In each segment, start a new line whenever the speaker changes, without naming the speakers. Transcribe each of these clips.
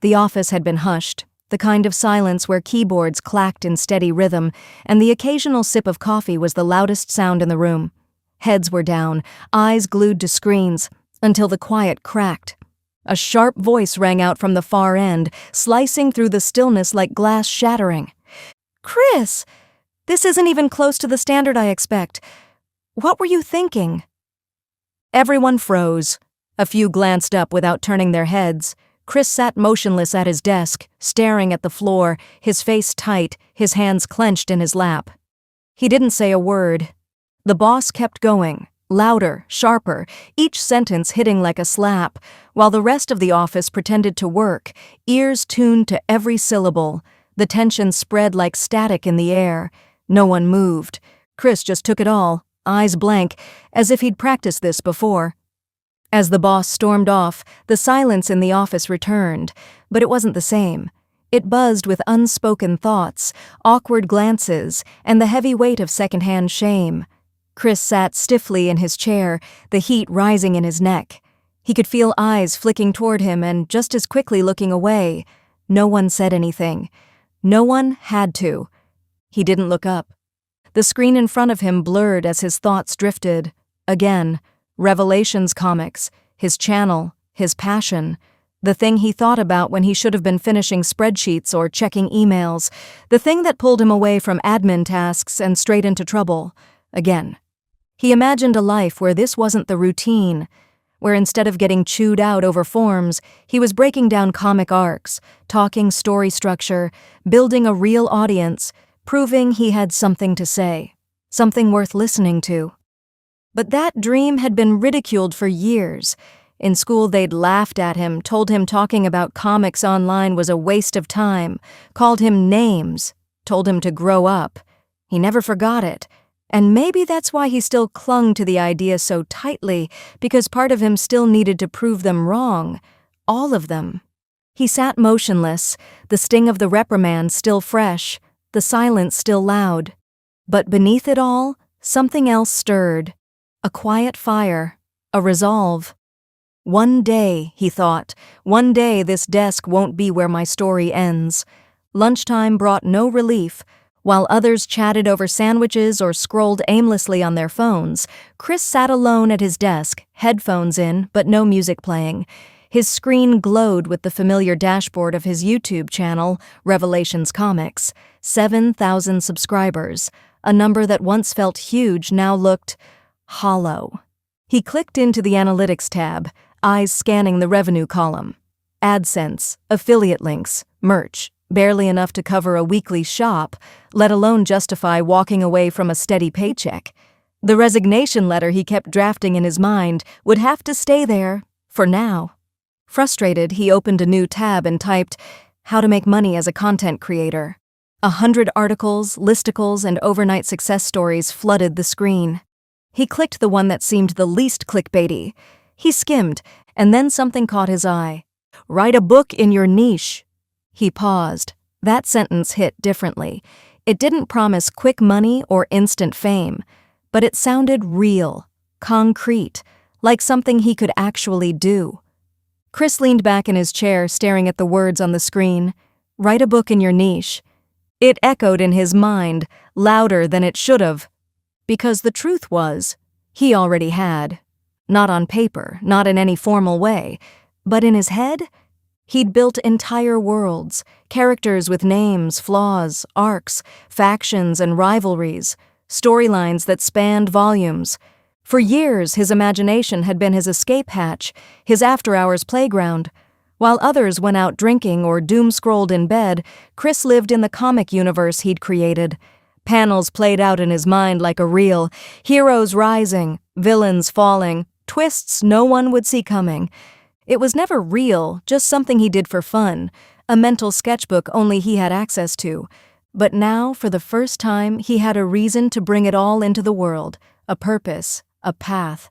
The office had been hushed, the kind of silence where keyboards clacked in steady rhythm, and the occasional sip of coffee was the loudest sound in the room. Heads were down, eyes glued to screens, until the quiet cracked. A sharp voice rang out from the far end, slicing through the stillness like glass shattering. "Chris! This isn't even close to the standard I expect. What were you thinking?" Everyone froze. A few glanced up without turning their heads. Chris sat motionless at his desk, staring at the floor, his face tight, his hands clenched in his lap. He didn't say a word. The boss kept going, louder, sharper, each sentence hitting like a slap, while the rest of the office pretended to work, ears tuned to every syllable. The tension spread like static in the air. No one moved. Chris just took it all, eyes blank, as if he'd practiced this before. As the boss stormed off, the silence in the office returned, but it wasn't the same. It buzzed with unspoken thoughts, awkward glances, and the heavy weight of secondhand shame. Chris sat stiffly in his chair, the heat rising in his neck. He could feel eyes flicking toward him and just as quickly looking away. No one said anything. No one had to. He didn't look up. The screen in front of him blurred as his thoughts drifted. Again, Revelations comics, his channel, his passion, the thing he thought about when he should have been finishing spreadsheets or checking emails, the thing that pulled him away from admin tasks and straight into trouble. Again. He imagined a life where this wasn't the routine, where instead of getting chewed out over forms, he was breaking down comic arcs, talking story structure, building a real audience, proving he had something to say, something worth listening to. But that dream had been ridiculed for years. In school they'd laughed at him, told him talking about comics online was a waste of time, called him names, told him to grow up. He never forgot it. And maybe that's why he still clung to the idea so tightly, because part of him still needed to prove them wrong. All of them. He sat motionless, the sting of the reprimand still fresh, the silence still loud. But beneath it all, something else stirred. A quiet fire, a resolve. One day, he thought, one day this desk won't be where my story ends. Lunchtime brought no relief. While others chatted over sandwiches or scrolled aimlessly on their phones, Chris sat alone at his desk, headphones in, but no music playing. His screen glowed with the familiar dashboard of his YouTube channel, Revelations Comics. 7,000 subscribers. A number that once felt huge now looked hollow. He clicked into the Analytics tab, eyes scanning the revenue column. AdSense, affiliate links, merch, barely enough to cover a weekly shop, let alone justify walking away from a steady paycheck. The resignation letter he kept drafting in his mind would have to stay there, for now. Frustrated, he opened a new tab and typed, "How to make money as a content creator." 100 articles, listicles, and overnight success stories flooded the screen. He clicked the one that seemed the least clickbaity. He skimmed, and then something caught his eye. "Write a book in your niche." He paused. That sentence hit differently. It didn't promise quick money or instant fame, but it sounded real, concrete, like something he could actually do. Chris leaned back in his chair, staring at the words on the screen. "Write a book in your niche." It echoed in his mind, louder than it should have. Because the truth was, he already had. Not on paper, not in any formal way, but in his head, he'd built entire worlds, characters with names, flaws, arcs, factions and rivalries, storylines that spanned volumes. For years, his imagination had been his escape hatch, his after-hours playground. While others went out drinking or doom-scrolled in bed, Chris lived in the comic universe he'd created. Panels played out in his mind like a reel, heroes rising, villains falling, twists no one would see coming. It was never real, just something he did for fun, a mental sketchbook only he had access to. But now, for the first time, he had a reason to bring it all into the world, a purpose, a path.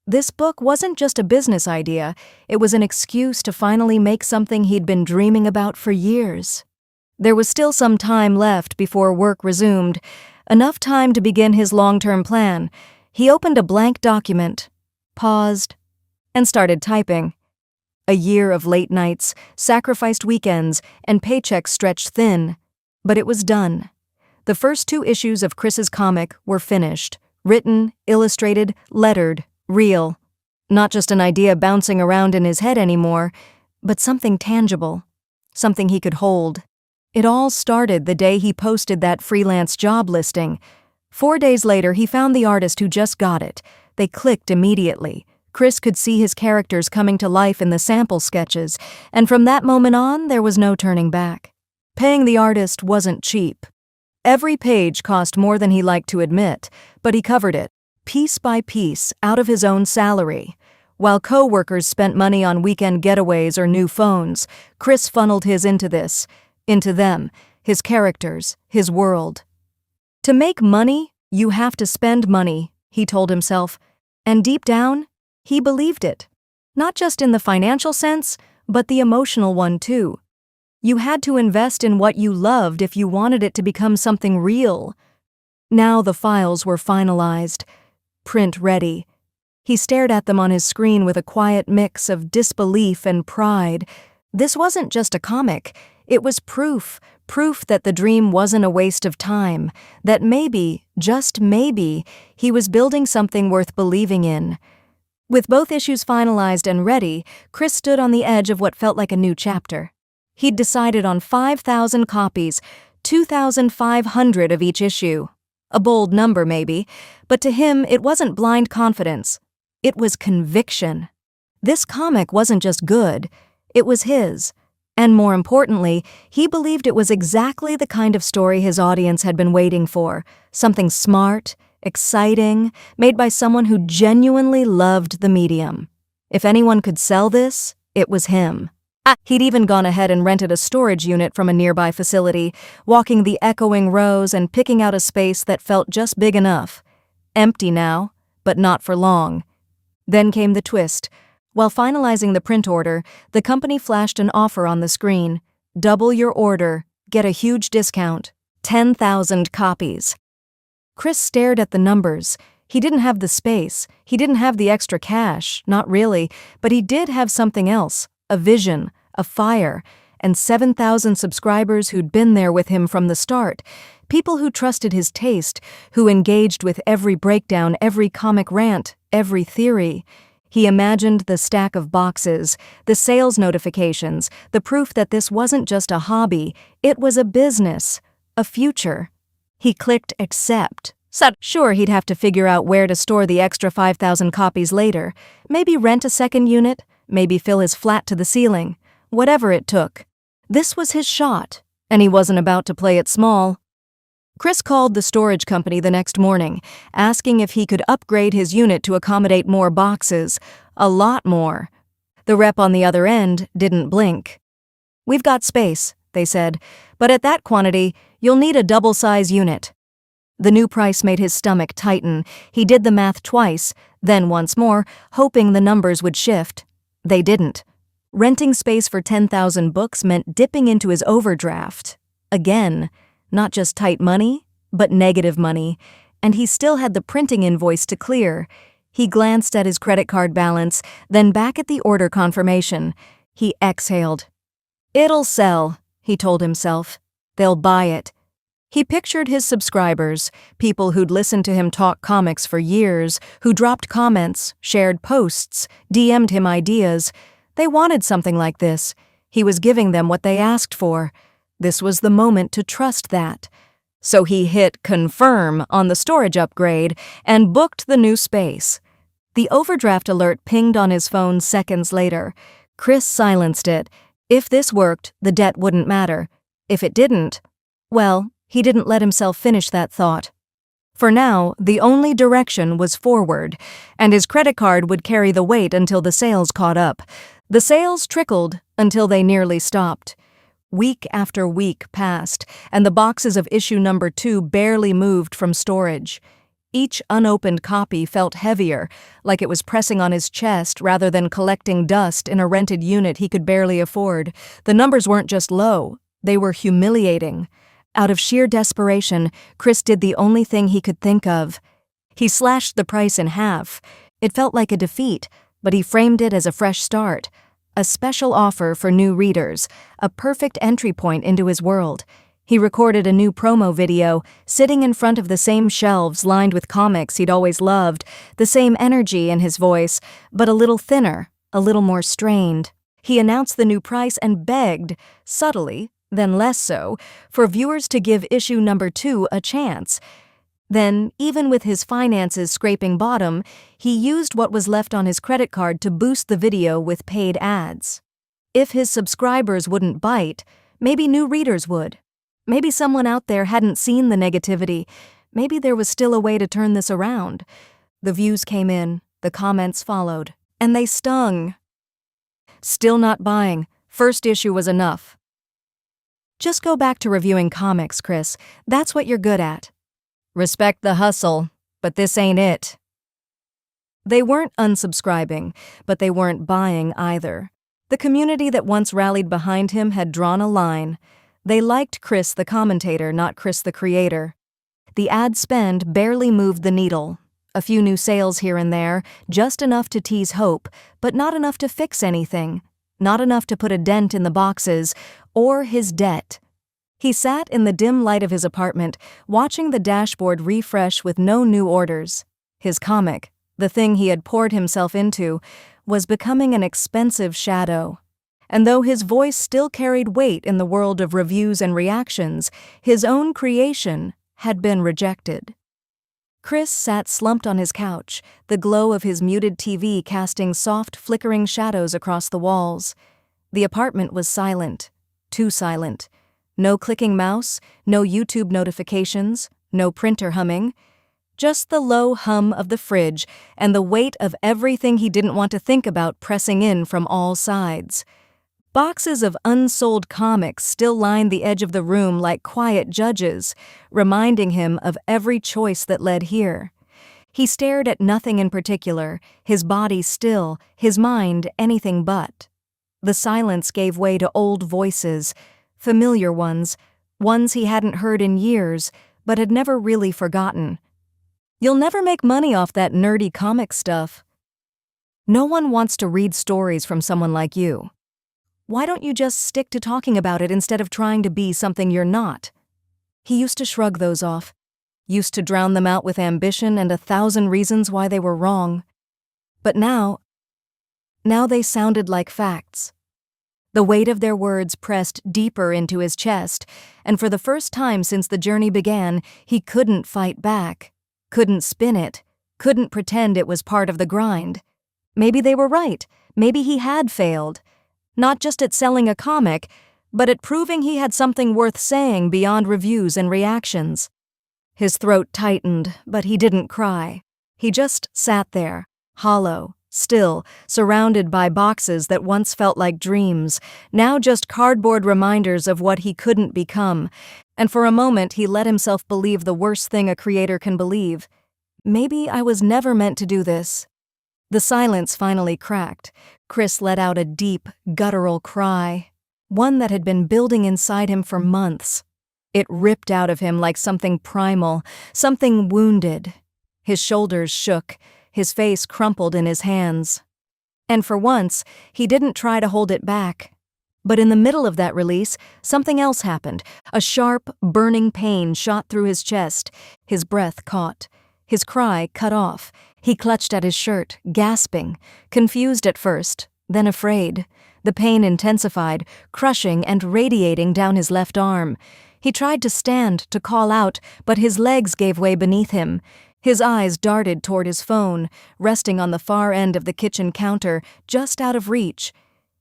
This book wasn't just a business idea, it was an excuse to finally make something he'd been dreaming about for years. There was still some time left before work resumed, enough time to begin his long-term plan. He opened a blank document, paused, and started typing. A year of late nights, sacrificed weekends, and paychecks stretched thin. But it was done. The first 2 issues of Chris's comic were finished. Written, illustrated, lettered, real. Not just an idea bouncing around in his head anymore, but something tangible. Something he could hold. It all started the day he posted that freelance job listing. 4 days later, he found the artist who just got it. They clicked immediately. Chris could see his characters coming to life in the sample sketches, and from that moment on, there was no turning back. Paying the artist wasn't cheap. Every page cost more than he liked to admit, but he covered it, piece by piece, out of his own salary. While co-workers spent money on weekend getaways or new phones, Chris funneled his into this, into them, his characters, his world. To make money, you have to spend money, he told himself, and deep down, he believed it. Not just in the financial sense, but the emotional one too. You had to invest in what you loved if you wanted it to become something real. Now the files were finalized, print ready. He stared at them on his screen with a quiet mix of disbelief and pride. This wasn't just a comic, it was proof that the dream wasn't a waste of time, that maybe, just maybe, he was building something worth believing in. With both issues finalized and ready, Chris stood on the edge of what felt like a new chapter. He'd decided on 5,000 copies, 2,500 of each issue. A bold number, maybe, but to him it wasn't blind confidence. It was conviction. This comic wasn't just good, it was his. And more importantly, he believed it was exactly the kind of story his audience had been waiting for. Something smart, exciting, made by someone who genuinely loved the medium. If anyone could sell this, it was him. He'd even gone ahead and rented a storage unit from a nearby facility, walking the echoing rows and picking out a space that felt just big enough. Empty now, but not for long. Then came the twist. While finalizing the print order, the company flashed an offer on the screen. Double your order, get a huge discount. 10,000 copies. Chris stared at the numbers. He didn't have the space. He didn't have the extra cash, not really, but he did have something else. A vision, a fire, and 7,000 subscribers who'd been there with him from the start. People who trusted his taste, who engaged with every breakdown, every comic rant, every theory. He imagined the stack of boxes, the sales notifications, the proof that this wasn't just a hobby, it was a business, a future. He clicked accept. Sure, he'd have to figure out where to store the extra 5,000 copies later. Maybe rent a second unit, maybe fill his flat to the ceiling. Whatever it took. This was his shot, and he wasn't about to play it small. Chris called the storage company the next morning, asking if he could upgrade his unit to accommodate more boxes, a lot more. The rep on the other end didn't blink. "We've got space," they said, "but at that quantity, you'll need a double-size unit." The new price made his stomach tighten. He did the math twice, then once more, hoping the numbers would shift. They didn't. Renting space for 10,000 books meant dipping into his overdraft. Again. Not just tight money, but negative money, and he still had the printing invoice to clear. He glanced at his credit card balance, then back at the order confirmation. He exhaled. "It'll sell," he told himself. "They'll buy it." He pictured his subscribers, people who'd listened to him talk comics for years, who dropped comments, shared posts, DM'd him ideas. They wanted something like this. He was giving them what they asked for. This was the moment to trust that. So he hit confirm on the storage upgrade and booked the new space. The overdraft alert pinged on his phone seconds later. Chris silenced it. If this worked, the debt wouldn't matter. If it didn't, well, he didn't let himself finish that thought. For now, the only direction was forward, and his credit card would carry the weight until the sales caught up. The sales trickled until they nearly stopped. Week after week passed, and the boxes of issue number 2 barely moved from storage. Each unopened copy felt heavier, like it was pressing on his chest rather than collecting dust in a rented unit he could barely afford. The numbers weren't just low, they were humiliating. Out of sheer desperation, Chris did the only thing he could think of. He slashed the price in half. It felt like a defeat, but he framed it as a fresh start. a special offer for new readers, a perfect entry point into his world. He recorded a new promo video, sitting in front of the same shelves lined with comics he'd always loved, the same energy in his voice, but a little thinner, a little more strained. He announced the new price and begged, subtly, then less so, for viewers to give issue number 2 a chance. Then, even with his finances scraping bottom, he used what was left on his credit card to boost the video with paid ads. If his subscribers wouldn't bite, maybe new readers would. Maybe someone out there hadn't seen the negativity. Maybe there was still a way to turn this around. The views came in, the comments followed, and they stung. Still not buying. First issue was enough. Just go back to reviewing comics, Chris. That's what you're good at. Respect the hustle, but this ain't it. They weren't unsubscribing, but they weren't buying either. The community that once rallied behind him had drawn a line. They liked Chris the commentator, not Chris the creator. The ad spend barely moved the needle. A few new sales here and there, just enough to tease hope, but not enough to fix anything, not enough to put a dent in the boxes or his debt. He sat in the dim light of his apartment, watching the dashboard refresh with no new orders. His comic, the thing he had poured himself into, was becoming an expensive shadow. And though his voice still carried weight in the world of reviews and reactions, his own creation had been rejected. Chris sat slumped on his couch, the glow of his muted TV casting soft, flickering shadows across the walls. The apartment was silent, too silent. No clicking mouse, no YouTube notifications, no printer humming. Just the low hum of the fridge and the weight of everything he didn't want to think about pressing in from all sides. Boxes of unsold comics still lined the edge of the room like quiet judges, reminding him of every choice that led here. He stared at nothing in particular, his body still, his mind anything but. The silence gave way to old voices, familiar ones he hadn't heard in years, but had never really forgotten. You'll never make money off that nerdy comic stuff. No one wants to read stories from someone like you. Why don't you just stick to talking about it instead of trying to be something you're not? He used to shrug those off, used to drown them out with ambition and 1,000 reasons why they were wrong. But now they sounded like facts. The weight of their words pressed deeper into his chest, and for the first time since the journey began, he couldn't fight back, couldn't spin it, couldn't pretend it was part of the grind. Maybe they were right, maybe he had failed. Not just at selling a comic, but at proving he had something worth saying beyond reviews and reactions. His throat tightened, but he didn't cry. He just sat there, hollow, still, surrounded by boxes that once felt like dreams, now just cardboard reminders of what he couldn't become, and for a moment he let himself believe the worst thing a creator can believe. Maybe I was never meant to do this. The silence finally cracked. Chris let out a deep, guttural cry, one that had been building inside him for months. It ripped out of him like something primal, something wounded. His shoulders shook, his face crumpled in his hands. And for once, he didn't try to hold it back. But in the middle of that release, something else happened. A sharp, burning pain shot through his chest. His breath caught. His cry cut off. He clutched at his shirt, gasping, confused at first, then afraid. The pain intensified, crushing and radiating down his left arm. He tried to stand, to call out, but his legs gave way beneath him. His eyes darted toward his phone, resting on the far end of the kitchen counter, just out of reach.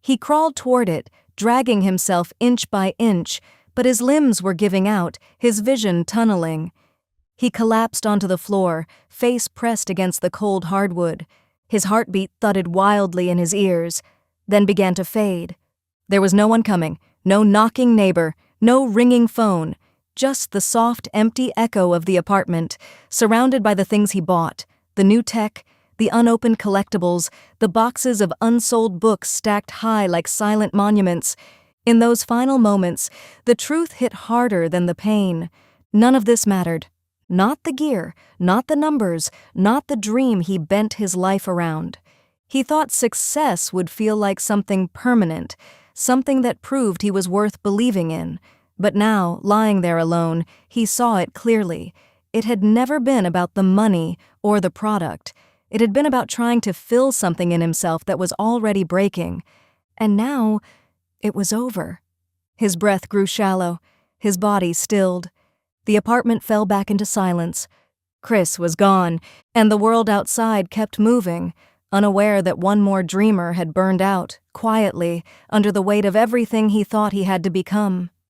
He crawled toward it, dragging himself inch by inch, but his limbs were giving out, his vision tunneling. He collapsed onto the floor, face pressed against the cold hardwood. His heartbeat thudded wildly in his ears, then began to fade. There was no one coming, no knocking neighbor, no ringing phone, just the soft, empty echo of the apartment, surrounded by the things he bought, the new tech, the unopened collectibles, the boxes of unsold books stacked high like silent monuments. In those final moments, the truth hit harder than the pain. None of this mattered. Not the gear, not the numbers, not the dream he bent his life around. He thought success would feel like something permanent, something that proved he was worth believing in. But now, lying there alone, he saw it clearly. It had never been about the money or the product. It had been about trying to fill something in himself that was already breaking. And now, it was over. His breath grew shallow. His body stilled. The apartment fell back into silence. Chris was gone, and the world outside kept moving, unaware that one more dreamer had burned out, quietly, under the weight of everything he thought he had to become.